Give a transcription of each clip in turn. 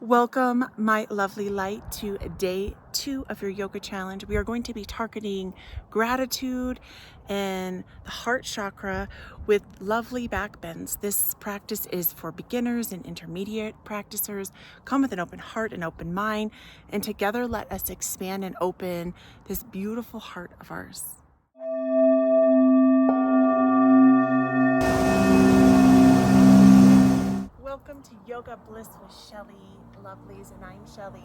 Welcome, my lovely light, to day 2 of your yoga challenge. We are going to be targeting gratitude and the heart chakra with lovely back bends. This practice is for beginners and intermediate practicers. Come with an open heart and open mind, and together let us expand and open this beautiful heart of ours. Welcome to Yoga Bliss with Shelly, lovelies, and I'm Shelly.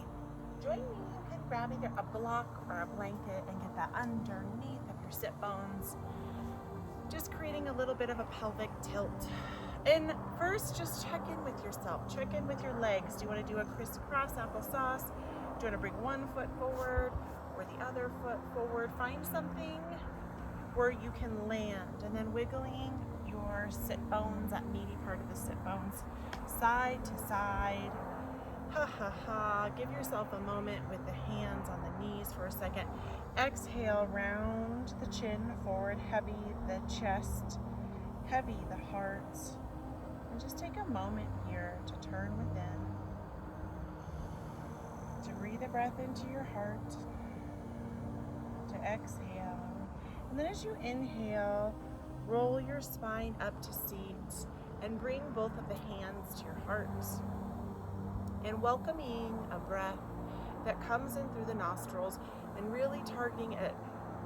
Join me. You can grab either a block or a blanket and get that underneath of your sit bones, just creating a little bit of a pelvic tilt. And first, just check in with yourself. Check in with your legs. Do you want to do a crisscross applesauce? Do you want to bring one foot forward or the other foot forward? Find something where you can land, and then wiggling your sit bones, that meaty part of the sit bones, side to side. Ha ha ha. Give yourself a moment with the hands on the knees for a second. Exhale, round the chin forward, heavy the chest, heavy the heart. And just take a moment here to turn within, to breathe a breath into your heart, to exhale. And then as you inhale, roll your spine up to seat and bring both of the hands to your heart. And welcoming a breath that comes in through the nostrils and really targeting it,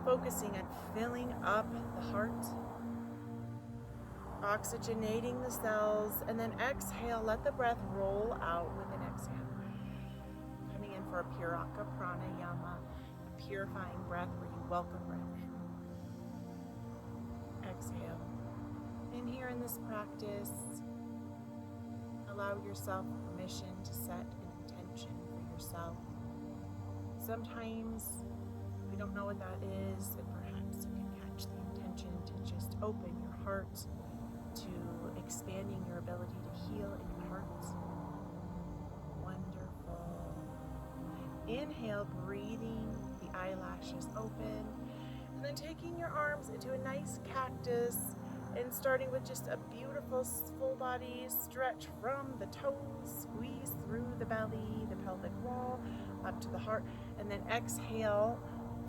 focusing and filling up the heart, oxygenating the cells, and then exhale, let the breath roll out with an exhale. Coming in for a Piraka Pranayama, a purifying breath where you welcome breath in. Exhale. And here in this practice, allow yourself permission to set an intention for yourself. Sometimes we don't know what that is, and perhaps you can catch the intention to just open your heart to expanding your ability to heal in your heart. Wonderful. Inhale, breathing the eyelashes open. And then taking your arms into a nice cactus and starting with just a beautiful full body stretch from the toes, squeeze through the belly, the pelvic wall, up to the heart, and then exhale,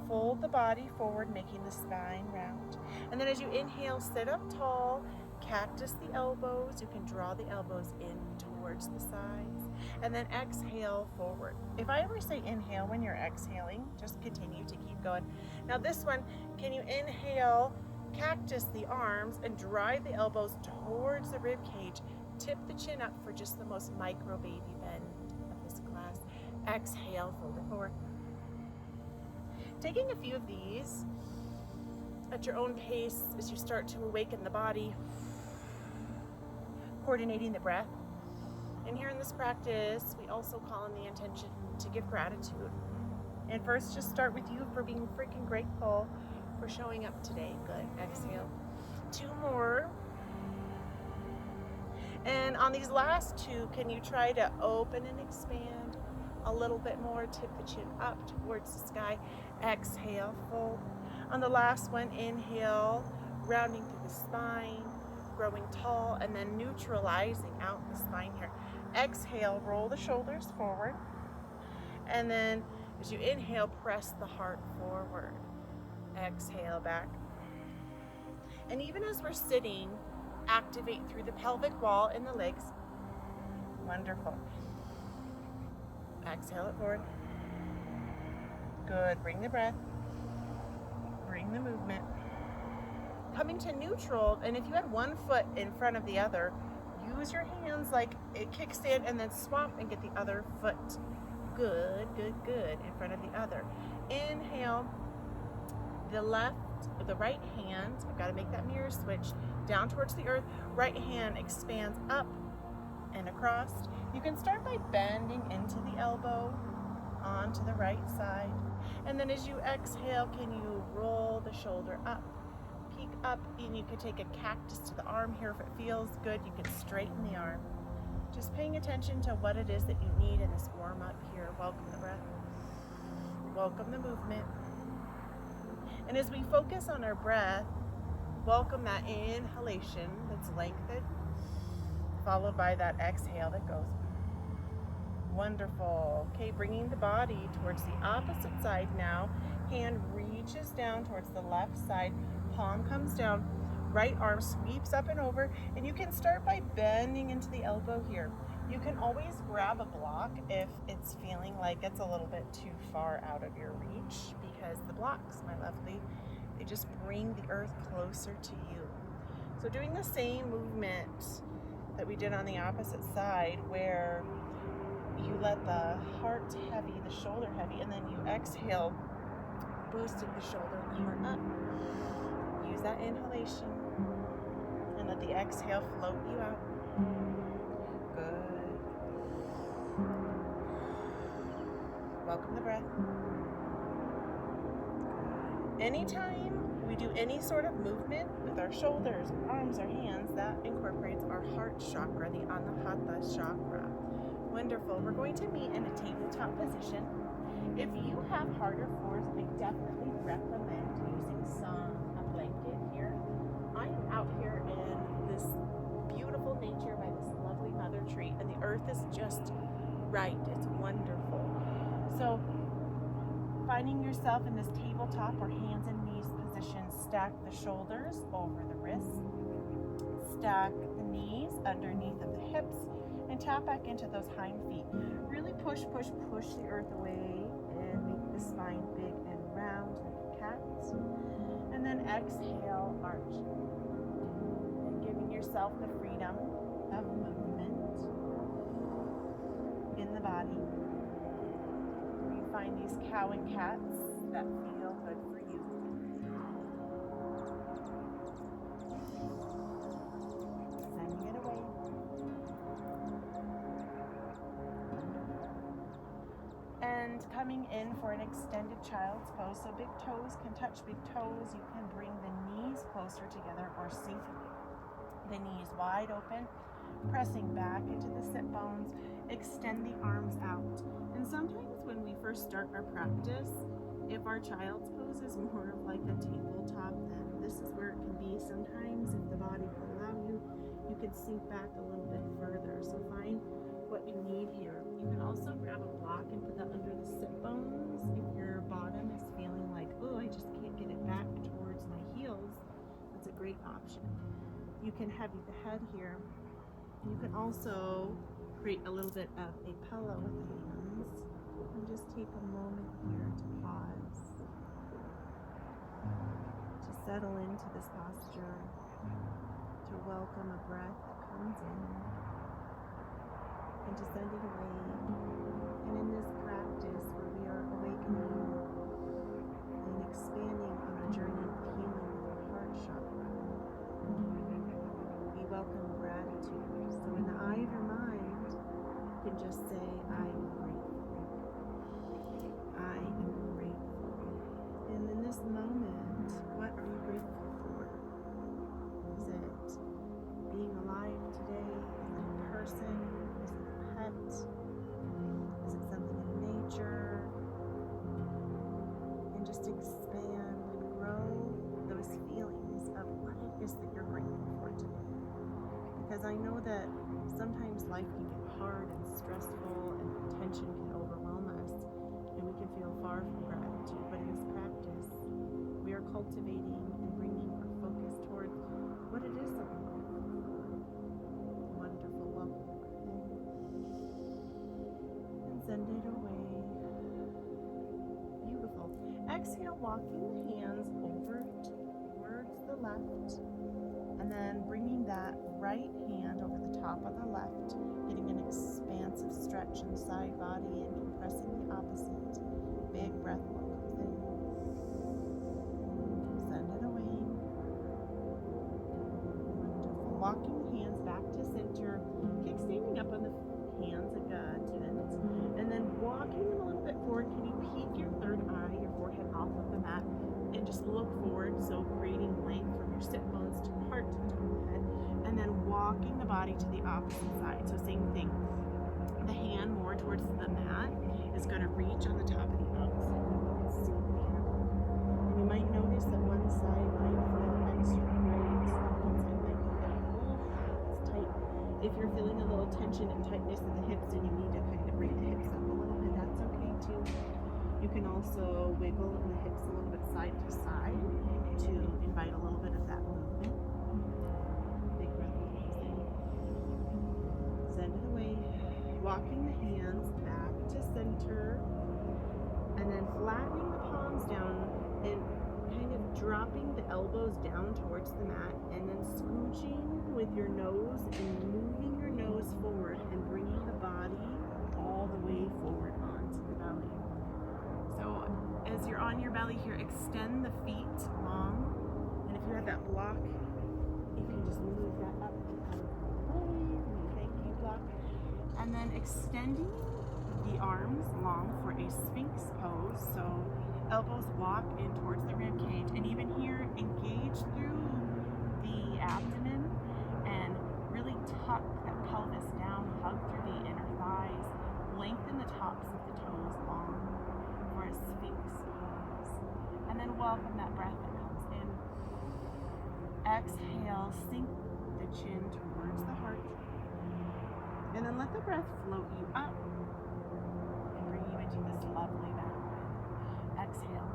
fold the body forward, making the spine round. And then as you inhale, sit up tall, cactus the elbows. You can draw the elbows in towards the sides, and then exhale forward. If I ever say inhale when you're exhaling, just continue to keep going. Now this one, can you inhale, cactus the arms and drive the elbows towards the rib cage, tip the chin up for just the most micro baby bend of this class. Exhale, fold it forward. Taking a few of these at your own pace as you start to awaken the body, coordinating the breath. And here in this practice, we also call in the intention to give gratitude. And first, just start with you for being freaking grateful for showing up today. Good. Exhale. 2 more. And on these last 2, can you try to open and expand a little bit more? Tip the chin up towards the sky. Exhale, fold. On the last one, inhale, rounding through the spine, growing tall, and then neutralizing out the spine here. Exhale, roll the shoulders forward. And then as you inhale, press the heart forward. Exhale back. And even as we're sitting, activate through the pelvic wall and the legs. Wonderful. Exhale it forward. Good. Bring the breath. Bring the movement. Coming to neutral, and if you had one foot in front of the other, use your hands like a kickstand and then swap and get the other foot. Good, good, good. In front of the other. Inhale. The right hand, I've got to make that mirror switch, down towards the earth. Right hand expands up and across. You can start by bending into the elbow onto the right side. And then as you exhale, can you roll the shoulder up, peek up, and you can take a cactus to the arm here if it feels good. You can straighten the arm. Just paying attention to what it is that you need in this warm up here. Welcome the breath. Welcome the movement. And as we focus on our breath, welcome that inhalation that's lengthened, followed by that exhale that goes. Wonderful. Okay, bringing the body towards the opposite side now. Hand reaches down towards the left side. Palm comes down. Right arm sweeps up and over. And you can start by bending into the elbow here. You can always grab a block if it's feeling like it's a little bit too far out of your reach, because the blocks, my lovely, they just bring the earth closer to you. So doing the same movement that we did on the opposite side, where you let the heart heavy, the shoulder heavy, and then you exhale, boosting the shoulder and the heart up. Use that inhalation and let the exhale float you out. Good. Welcome the breath. Anytime we do any sort of movement with our shoulders, arms, or hands, that incorporates our heart chakra, the Anahata chakra. Wonderful. We're going to meet in a tabletop position. If you have harder floors, I definitely recommend using a blanket here. I am out here in this beautiful nature by this lovely mother tree, and the earth is just right. It's wonderful. So finding yourself in this tabletop or hands and knees position, stack the shoulders over the wrists, stack the knees underneath of the hips, and tap back into those hind feet. Really push the earth away and make the spine big and round like a cat. And then exhale, arch. And giving yourself the freedom of movement in the body. You find these cow and cats that feel good for you. Sending it away. And coming in for an extended child's pose. So big toes can touch big toes. You can bring the knees closer together or sink the knees wide open, pressing back into the sit bones. Extend the arms out. And sometimes when we first start our practice, if our child's pose is more of like a tabletop, then this is where it can be. Sometimes if the body will allow you, you can sink back a little bit further. So find what you need here. You can also grab a block and put that under the sit bones. If your bottom is feeling like, oh, I just can't get it back towards my heels, that's a great option. You can heavy the head here. You can also create a little bit of a pillow with the hands and just take a moment here to pause, to settle into this posture, to welcome a breath that comes in and to send it away. And in this practice where we are awakening and expanding on our journey of healing with our heart chakra, we welcome gratitude. So in the eye of your mind, you can just say, I am grateful. I am grateful. And in this moment, what are you grateful for? Is it being alive today? Is it a person? Is it a pet? Is it something in nature? And just expand and grow those feelings of what it is that you're grateful for today. Because I know that sometimes life can get hard and stressful and tension can overwhelm us and we can feel far from gratitude. But in this practice, we are cultivating and bringing our focus toward what it is that we're grateful for. Wonderful. Welcome in. And send it away. Beautiful. Exhale, walking the hands over towards the left. And then bringing that right hand over the top of the left, getting an expansive stretch in the side body and compressing the opposite. Big breath welcomes in. Send it away. Wonderful. Walking the hands back to center. Kick standing up on the hands like a tent. And then walking them a little bit forward. Can you peek your third eye, your forehead off of the mat? And just look forward, so creating length from your sit bones to the heart to the top of the head, and then walking the body to the opposite side. So same thing, the hand more towards the mat is going to reach on the top of the opposite. And you might notice that one side might feel extra great, one side might feel like, oh, it's tight. If you're feeling a little tension and tightness in the hips and you need to kind of bring the hips up a little bit, that's okay too. You can also wiggle the hips a little bit side to side to invite a little bit of that movement. Big breath in. Send it away. Walking the hands back to center, and then flattening the palms down and kind of dropping the elbows down towards the mat, and then scooching with your nose and moving your nose forward and bringing the body all the way forward onto the belly. So as you're on your belly here, extend the feet long, and if you have that block, you can just move that up. Thank you, block. And then extending the arms long for a Sphinx pose. So elbows walk in towards the rib cage, and even here, engage through the abdomen and really tuck that pelvis down, hug through the inner thighs, lengthen the tops of the toes long for a Sphinx pose. And then welcome that breath that comes in. Exhale, sink the chin towards the heart. And then let the breath float you up and bring you into this lovely back bend. Exhale.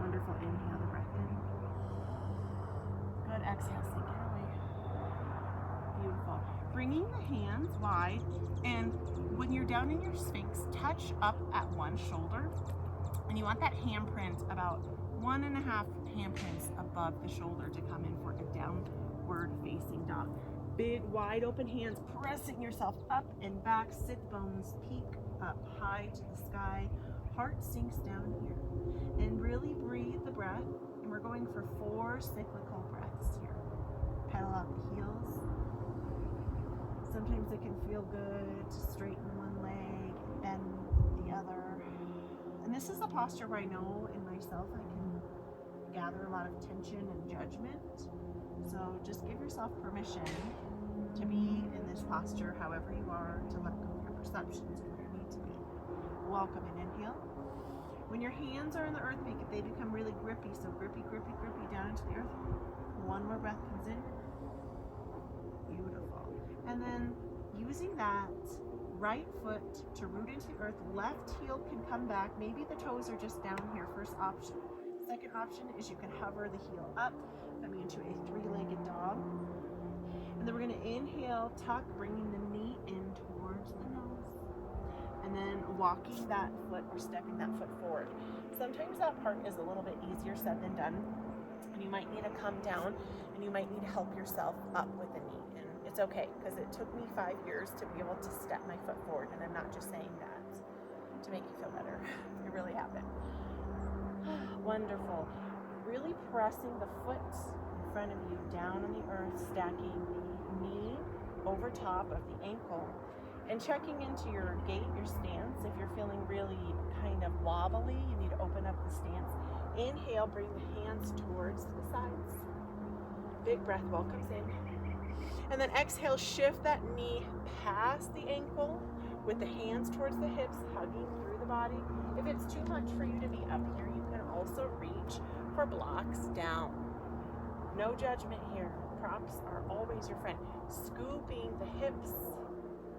Wonderful. Inhale the breath in. Good. Exhale, sink it away. Beautiful. Bringing the hands wide, and when you're down in your Sphinx, touch up at one shoulder, and you want that handprint about 1.5 handprints above the shoulder to come in for a downward facing dog. Big wide open hands, pressing yourself up and back, sit bones peak up high to the sky, heart sinks down here, and really breathe the breath. And we're going for 4 cyclical breaths here. Pedal out the heels. Sometimes it can feel good to straighten one leg, bend the other. And this is a posture where I know in myself I can gather a lot of tension and judgment. So just give yourself permission to be in this posture however you are, to let go of your perceptions of where you need to be. Welcome and inhale. When your hands are in the earth, they become really grippy. So grippy, grippy, grippy down into the earth. One more breath comes in. Beautiful. And then using that right foot to root into the earth, left heel can come back. Maybe the toes are just down here, first option. Second option is you can hover the heel up, coming into a 3-legged dog. And then we're going to inhale, tuck, bringing the knee in towards the nose. And then walking that foot or stepping that foot forward. Sometimes that part is a little bit easier said than done. And you might need to come down, and you might need to help yourself up with the knee. And it's okay, because it took me 5 years to be able to step my foot forward. And I'm not just saying that to make you feel better. It really happened. Wonderful. Really pressing the foot in front of you down on the earth, stacking the knee over top of the ankle, and checking into your gait, your stance. If you're feeling really kind of wobbly, you need to open up the stance. Inhale, bring the hands towards the sides. Big breath welcomes in. And then exhale, shift that knee past the ankle with the hands towards the hips, hugging through the body. If it's too much for you to be up here, you can also reach for blocks down. No judgment here. Props are always your friend. Scooping the hips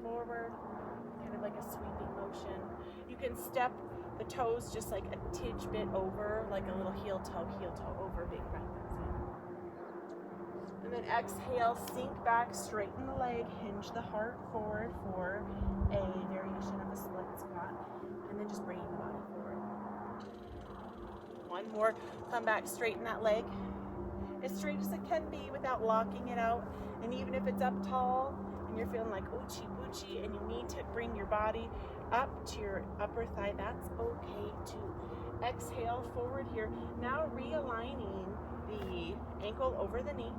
forward, kind of like a sweeping motion. You can step the toes just like a tidge bit over, like a little heel toe over. Big breath comes in. And then exhale, sink back, straighten the leg, hinge the heart forward for a variation of a split squat, and then just bringing the body forward. One more, come back, straighten that leg as straight as it can be without locking it out. And even if it's up tall and you're feeling like oochie boochie and you need to bring your body up to your upper thigh, that's okay too. Exhale forward here. Now realigning the ankle over the knee,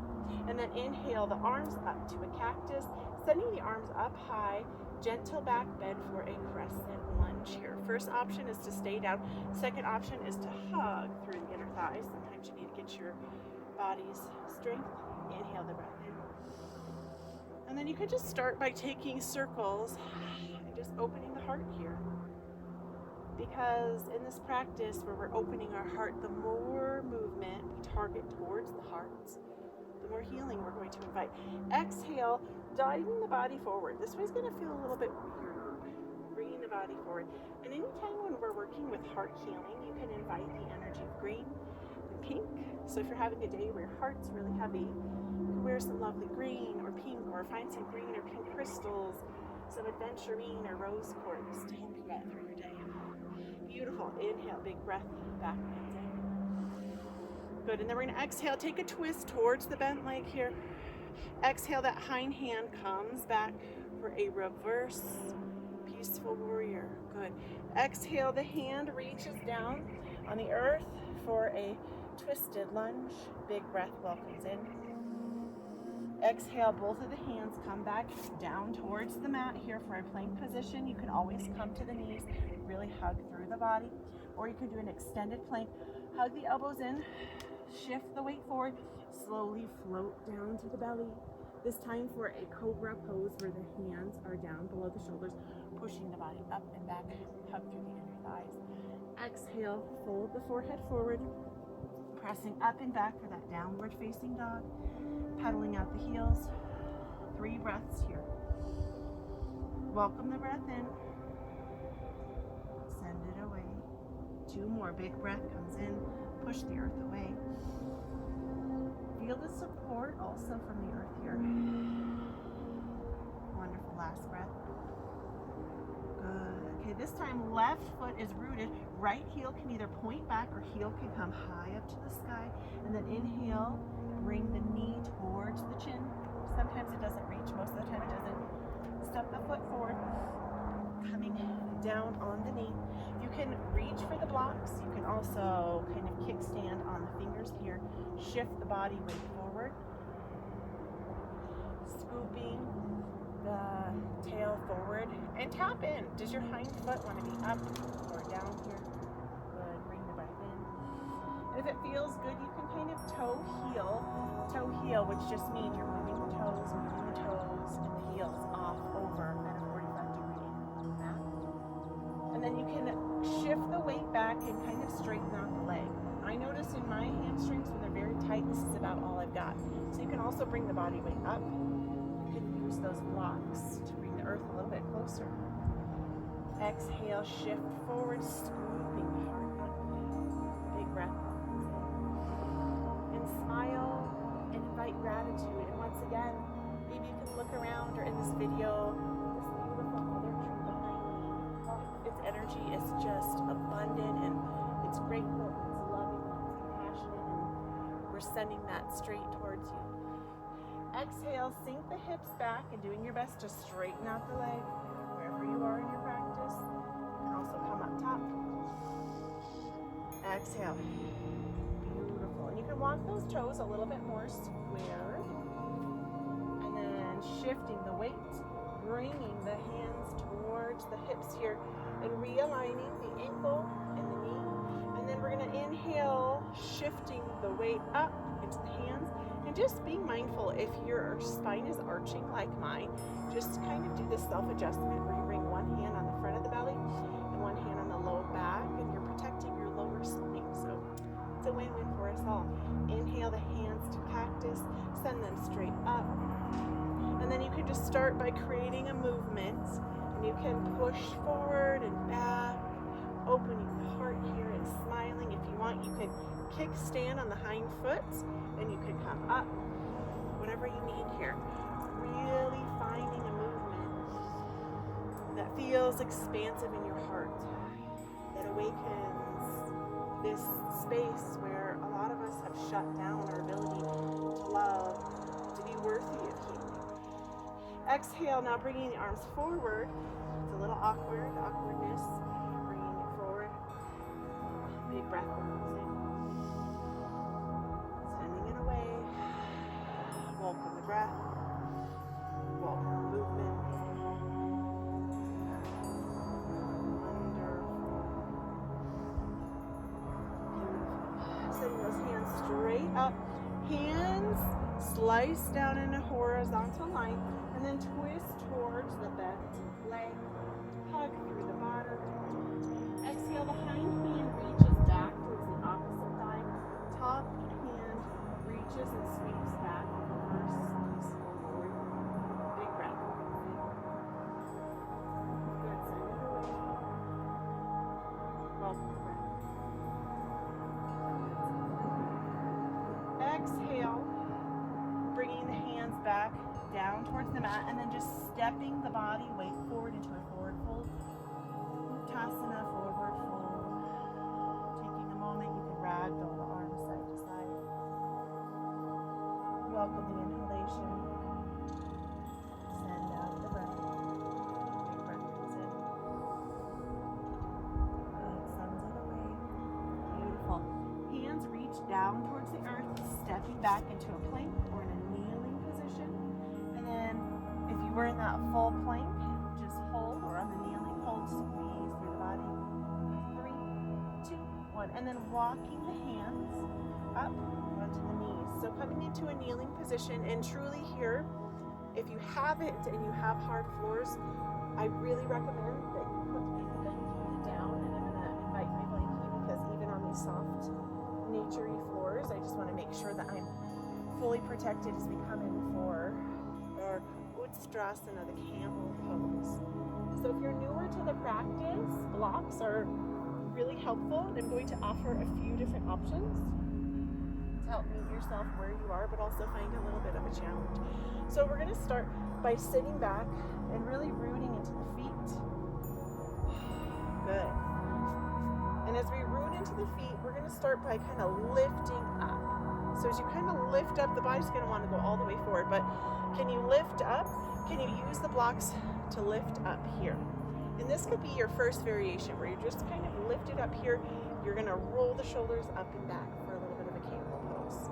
and then inhale the arms up to a cactus, sending the arms up high, gentle back bend for a crescent lunge here. First option is to stay down. Second option is to hug through the inner thighs. Sometimes you need to get your body's strength. Inhale the breath in. And then you could just start by taking circles and just opening the heart here. Because in this practice where we're opening our heart, the more movement we target towards the heart, the more healing we're going to invite. Exhale, diving the body forward. This way's going to feel a little bit weird. Bringing the body forward. And anytime when we're working with heart healing, you can invite the energy of green and pink. So if you're having a day where your heart's really heavy, you can wear some lovely green or pink, or find some green or pink crystals, some aventurine or rose quartz to help you get through your day. Beautiful. Inhale, big breath back and down. Good. And then we're going to exhale, take a twist towards the bent leg here. Exhale, that hind hand comes back for a reverse peaceful warrior. Good. Exhale, the hand reaches down on the earth for a twisted lunge. Big breath welcomes in. Exhale, both of the hands come back down towards the mat here for a plank position. You can always come to the knees, really hug through the body, or you can do an extended plank. Hug the elbows in, shift the weight forward, slowly float down to the belly. This time for a cobra pose where the hands are down below the shoulders, pushing the body up and back, hug through the inner thighs. Exhale, fold the forehead forward, pressing up and back for that downward facing dog. Pedaling out the heels. 3 breaths here. Welcome the breath in. Send it away. 2 more. Big breath comes in. Push the earth away. Feel the support also from the earth here. Wonderful. Last breath. Good. Okay, this time left foot is rooted. Right heel can either point back or heel can come high up to the sky. And then inhale. Bring the knee towards the chin. Sometimes it doesn't reach, most of the time it doesn't. Step the foot forward, coming down on the knee. You can reach for the blocks. You can also kind of kickstand on the fingers here. Shift the body weight forward. Scooping the tail forward and tap in. Does your hind foot want to be up or down here? Good, bring the breath in. If it feels good, you can kind of toe heel, which just means you're moving the toes and the heels off over at a 45-degree angle on the mat. And then you can shift the weight back and kind of straighten out the leg. I notice in my hamstrings when they're very tight, this is about all I've got. So you can also bring the body weight up. You can use those blocks to bring the earth a little bit closer. Exhale, shift forward, scooping the heart up. Big breath. Smile and invite gratitude. And once again, maybe you can look around or in this video, this beautiful mother tree behind me. Its energy is just abundant and it's grateful, it's loving, it's compassionate, and we're sending that straight towards you. Exhale, sink the hips back and doing your best to straighten out the leg wherever you are in your practice. You can also come up top. Exhale. And you can walk those toes a little bit more square. And then shifting the weight, bringing the hands towards the hips here and realigning the ankle and the knee. And then we're going to inhale, shifting the weight up into the hands. And just being mindful if your spine is arching like mine, just kind of do this self-adjustment where you bring one hand on the front of the belly and one hand on the low back, and you're protecting your lower spine. So it's a win-win for us all. Inhale the hands to cactus, send them straight up. And then you can just start by creating a movement. And you can push forward and back, opening the heart here and smiling. If you want, you can kickstand on the hind foot and you can come up. Whatever you need here. Really finding a movement that feels expansive in your heart, that awakens this space where a lot of us have shut down our ability to love, to be worthy of healing. Exhale, now bringing the arms forward. It's a little awkward, the awkwardness, bringing it forward. Big breath comes in. Sending it away. Welcome the breath. Welcome the movement. Sending those hands straight up. Hands slice down in a horizontal line and then twist towards the bent leg. Hug through the bottom. Exhale, the hind hand reaches back towards the opposite thigh. Top hand reaches and sweeps back and then just stepping the body weight forward into a forward fold. Sukhasana, forward fold. Taking a moment, you can ragdoll the arms side to side. Welcome the inhalation. Send out the breath. Big breath comes in. Good, sends it away. Beautiful. Hands reach down towards the earth, stepping back into a plank or in a kneeling position. And then if you were in that full plank, just hold, or on the kneeling, hold, squeeze through the body. 3, 2, 1. And then walking the hands up onto the knees. So coming into a kneeling position, and truly here, if you haven't and you have hard floors, I really recommend that you put the blankie down. And I'm going to invite my blankie because even on these soft, naturey floors, I just want to make sure that I'm fully protected as we come in for our Utstrasana, the camel pose. So if you're newer to the practice, blocks are really helpful, and I'm going to offer a few different options to help meet yourself where you are, but also find a little bit of a challenge. So we're going to start by sitting back and really rooting into the feet. Good. And as we root into the feet, we're going to start by kind of lifting up. So as you kind of lift up, the body's going to want to go all the way forward, but can you lift up? Can you use the blocks to lift up here? And this could be your first variation where you're just kind of lifted up here. You're going to roll the shoulders up and back for a little bit of a camel pose.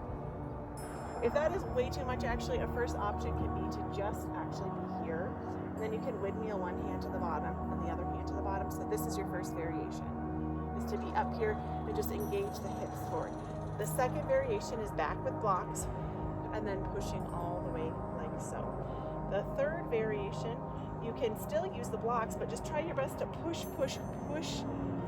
If that is way too much, actually, a first option can be to just actually be here. And then you can windmill one hand to the bottom and the other hand to the bottom. So this is your first variation, is to be up here and just engage the hips forward. The second variation is back with blocks and then pushing all the way like so. The third variation, you can still use the blocks, but just try your best to push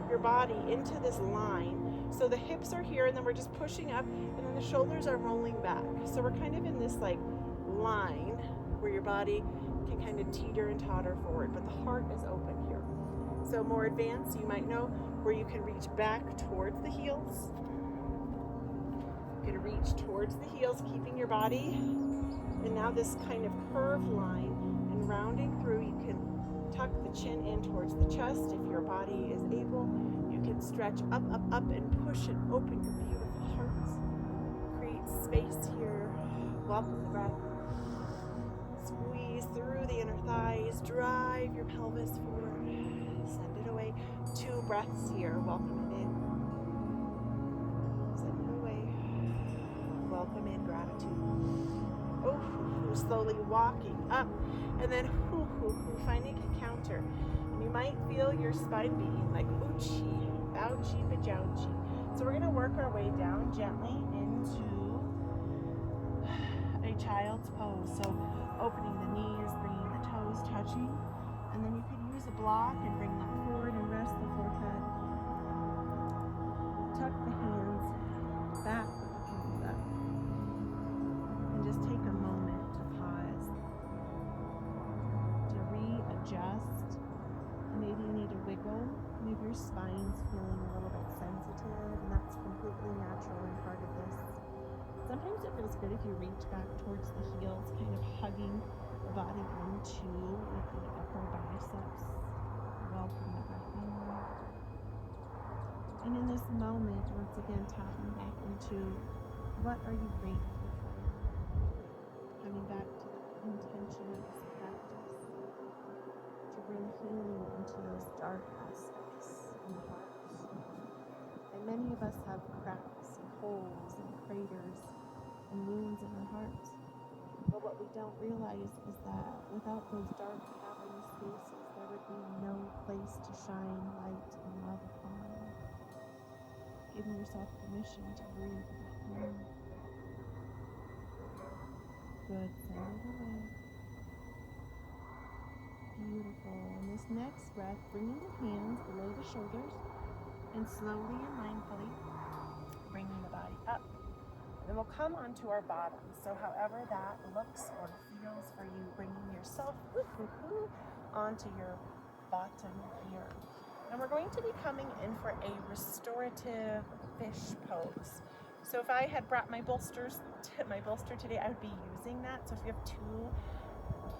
your body into this line. So the hips are here, and then we're just pushing up, and then the shoulders are rolling back. So we're kind of in this like line where your body can kind of teeter and totter forward, but the heart is open here. So more advanced, you might know where you can reach back towards the heels. You can reach towards the heels, keeping your body. And now this kind of curved line, and rounding through, you can tuck the chin in towards the chest. If your body is able, you can stretch up, and push and open your beautiful hearts. Create space here. Welcome the breath. Squeeze through the inner thighs. Drive your pelvis forward. Send it away. 2 breaths here. Welcome it in. Send it away. Welcome in gratitude. Slowly walking up, and then finding a counter. And you might feel your spine being like uchi, bouchi, bajouchi. So we're going to work our way down gently into a child's pose. So opening the knees, bringing the toes touching, and then you can use a block and bring them forward and rest the forehead. Tuck the hands back with the palms up, and just take a moment to pause, to readjust. Maybe you need a wiggle. Maybe your spine's feeling a little bit sensitive, and that's completely natural and part of this. Sometimes it feels good if you reach back towards the heels, kind of hugging the body into with the upper biceps. Welcome the breath in. And in this moment, once again, tapping back into what are you grateful for? Coming back to the intention of this practice, to bring healing into those dark aspects in the heart. And many of us have cracks and holes and craters and wounds in our hearts. But what we don't realize is that without those dark cavernous spaces, there would be no place to shine light and love upon. Giving yourself permission to breathe. Good, send it away. Beautiful. And this next breath, bringing the hands below the shoulders, and slowly and mindfully bringing the body up. And we'll come onto our bottom. So however that looks or feels for you, bringing yourself onto your bottom here. And we're going to be coming in for a restorative fish pose. So if I had brought my bolster today, I would be using that. So if you have 2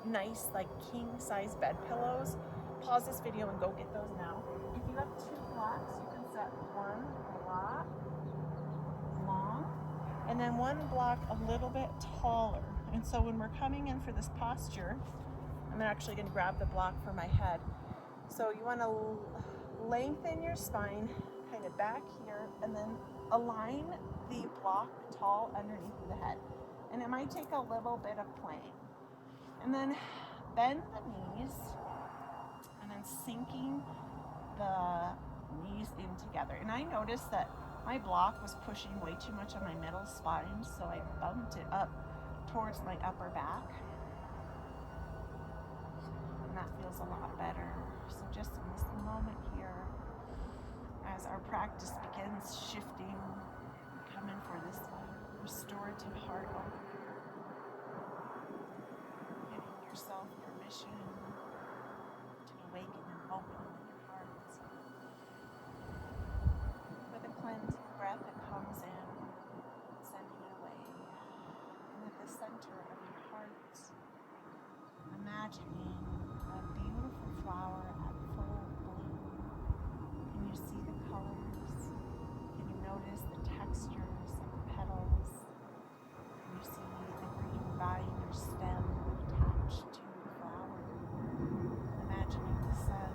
nice like king size bed pillows. Pause this video and go get those now. If you have 2 blocks, you can set 1 block long and then 1 block a little bit taller. And so when we're coming in for this posture, I'm actually going to grab the block for my head. So you want to lengthen your spine kind of back here and then align the block tall underneath the head. And it might take a little bit of playing. And then bend the knees and then sinking the knees in together. And I noticed that my block was pushing way too much on my middle spine, so I bumped it up towards my upper back. And that feels a lot better. So just in this moment here, as our practice begins shifting, come in for this restorative heart opener. Giving yourself permission to awaken and open your heart. With a cleansing breath that comes in, sending it away. And at the center of your heart, imagining a beautiful flower at full bloom. Can you see the colors? Can you notice the textures of the petals? Can you see the green vine or stem attached to the flower? Imagining the sun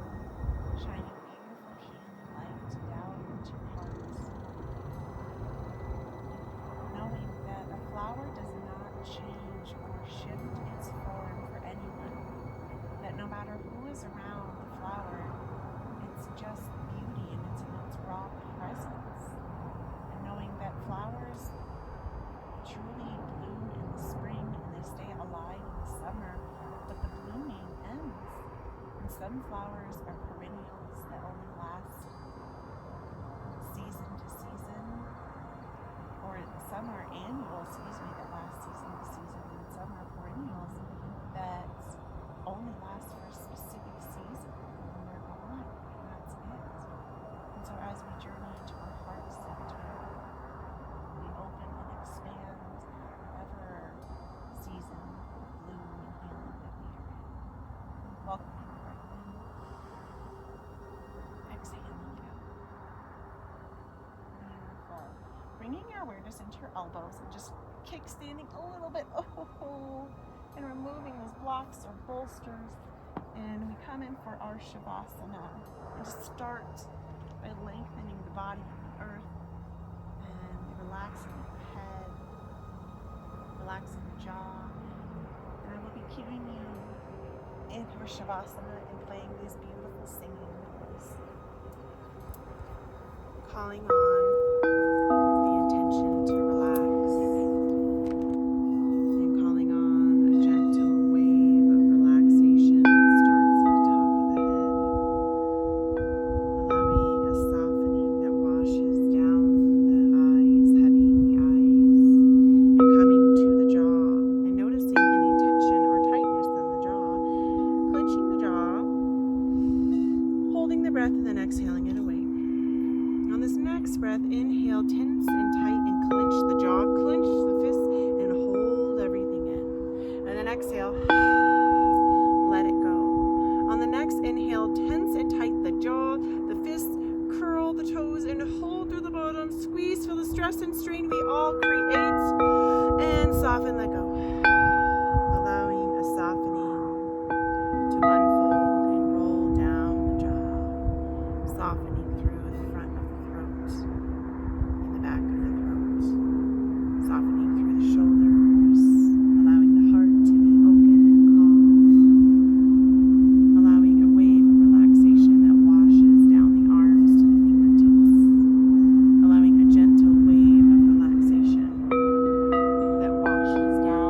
shining beautiful healing light down into your heart. Knowing that a flower does not change or shift its form for anyone. That no matter who is around the flower, it's just beauty and it's in its raw presence. And knowing that flowers truly bloom in the spring and they stay alive in the summer, but the blooming ends. And some flowers are perennials that only last season to season, or some are annual, that last season to season, and some are perennials that only last for a specific season and they're gone, and that's it. And so as we journey into our heart center, we open and expand whatever season of bloom and healing that we are in. Welcoming the breath in, exhaling it out. Beautiful. Bringing your awareness into your elbows and just kickstanding a little bit. And removing those blocks or bolsters, and we come in for our Savasana and start by lengthening the body on the earth and relaxing the head, relaxing the jaw, and I will be cueing you in your Savasana and playing these beautiful singing notes, calling on the intention to relax. Down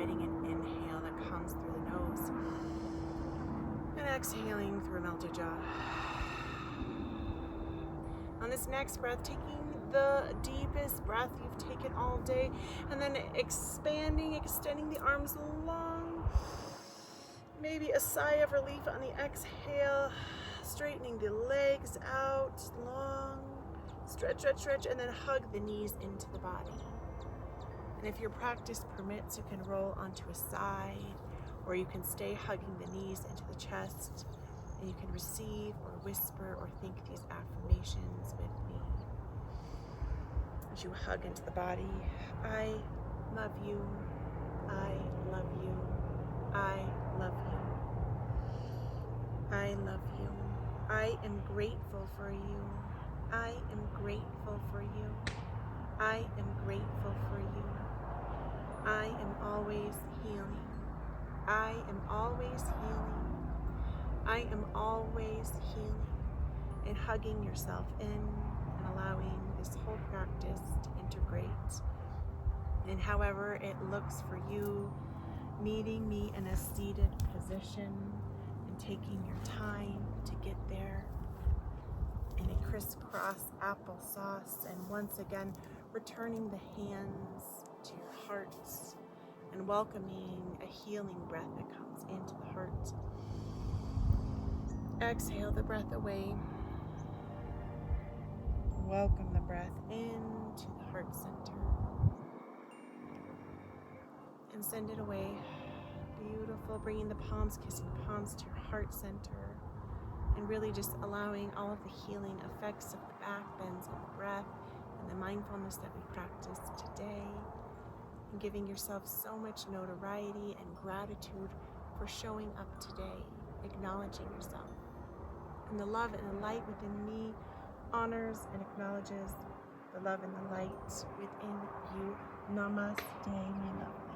providing an inhale that comes through the nose and exhaling through a melted jaw. On this next breath, taking the deepest breath you've taken all day, and then expanding, extending the arms long. Maybe a sigh of relief on the exhale, straightening the legs out long. Stretch, stretch, stretch, and then hug the knees into the body. And if your practice permits, you can roll onto a side, or you can stay hugging the knees into the chest, and you can receive or whisper or think these affirmations with me. As you hug into the body, I love you, I love you, I love you, I love you, I am grateful for you, I am grateful for you, I am grateful for you, I am always healing, I am always healing, I am always healing, and hugging yourself in and allowing this whole practice to integrate. And however it looks for you, meeting me in a seated position and taking your time to get there in a crisscross applesauce, and once again returning the hands to your heart and welcoming a healing breath that comes into the heart. Exhale the breath away. Welcome the breath into the heart center. And send it away. Beautiful. Bringing the palms, kissing the palms to your heart center. And really just allowing all of the healing effects of the back bends and the breath and the mindfulness that we practiced today. And giving yourself so much notoriety and gratitude for showing up today. Acknowledging yourself. And the love and the light within me honors and acknowledges the love and the light within you. Namaste, my love.